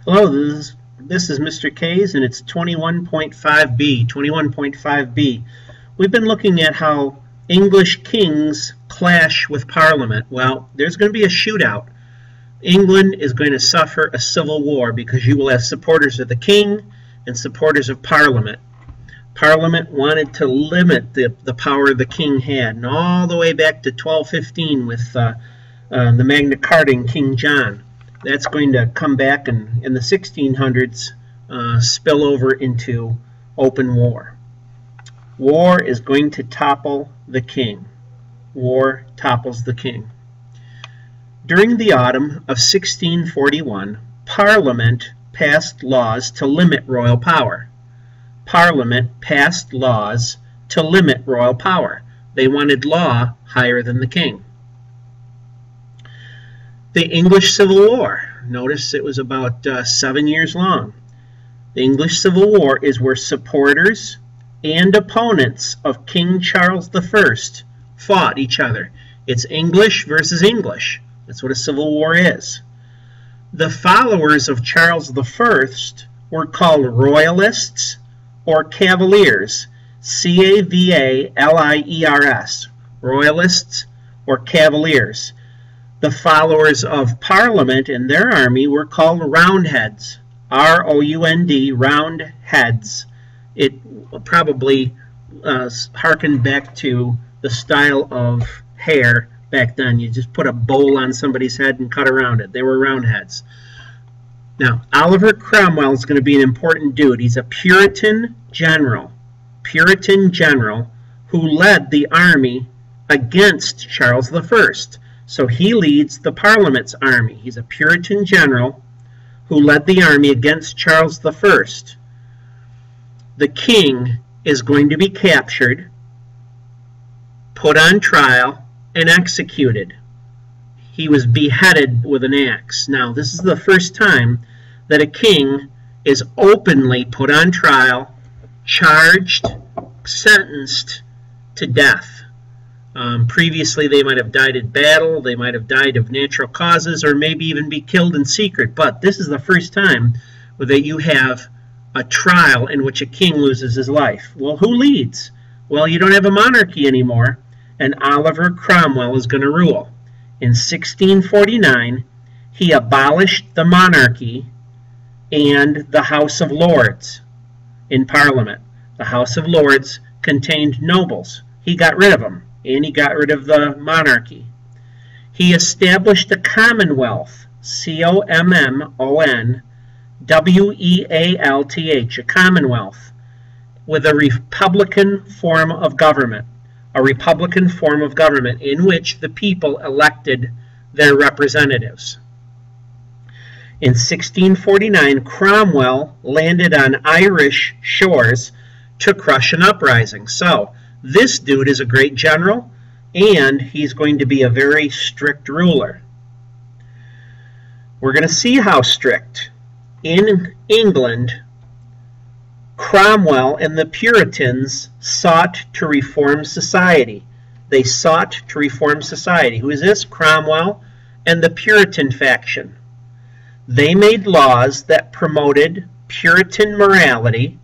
Hello, this is Mr. K's and it's 21.5b. 21.5b. We've been looking at how English kings clash with Parliament. Well, there's going to be a shootout. England is going to suffer a civil war because you will have supporters of the king and supporters of Parliament. Parliament wanted to limit the power the king had, and all the way back to 1215 with the Magna Carta and King John. That's going to come back and in the 1600s spill over into open war. War is going to topple the king. War topples the king. During the autumn of 1641, Parliament passed laws to limit royal power. Parliament passed laws to limit royal power. They wanted law higher than the king. The English Civil War. Notice it was about 7 years long. The English Civil War is where supporters and opponents of King Charles I fought each other. It's English versus English. That's what a civil war is. The followers of Charles I were called Royalists or Cavaliers. C-A-V-A-L-I-E-R-S. Royalists or Cavaliers. The followers of Parliament and their army were called Roundheads, R-O-U-N-D, Roundheads. It probably harkened back to the style of hair back then. You just put a bowl on somebody's head and cut around it. They were Roundheads. Now, Oliver Cromwell is going to be an important dude. He's a Puritan general who led the army against Charles I. So he leads the Parliament's army. He's a Puritan general who led the army against Charles I. The king is going to be captured, put on trial, and executed. He was beheaded with an axe. Now, this is the first time that a king is openly put on trial, charged, sentenced to death. Previously, they might have died in battle, they might have died of natural causes, or maybe even be killed in secret. But this is the first time that you have a trial in which a king loses his life. Well, who leads? Well, you don't have a monarchy anymore, and Oliver Cromwell is going to rule. In 1649, he abolished the monarchy and the House of Lords in Parliament. The House of Lords contained nobles. He got rid of them. And he got rid of the monarchy. He established a commonwealth, C-O-M-M-O-N-W-E-A-L-T-H, a commonwealth, with a republican form of government, in which the people elected their representatives. In 1649, Cromwell landed on Irish shores to crush an uprising. So, this dude is a great general, and he's going to be a very strict ruler. We're going to see how strict. In England, Cromwell and the Puritans sought to reform society. They sought to reform society. Who is this? Cromwell and the Puritan faction. They made laws that promoted Puritan morality,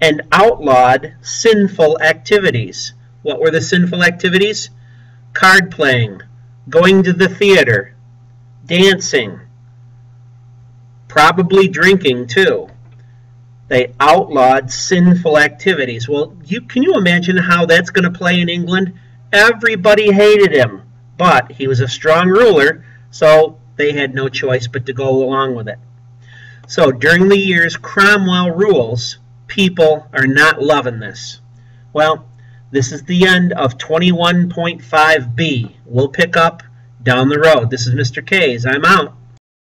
and outlawed sinful activities. What were the sinful activities? Card playing, going to the theater, dancing, probably drinking too. They outlawed sinful activities. Well, can you imagine how that's going to play in England? Everybody hated him, but he was a strong ruler, so they had no choice but to go along with it. So during the years Cromwell rules, people are not loving this. Well, this is the end of 21.5b. We'll pick up down the road. This is Mr. K's. I'm out.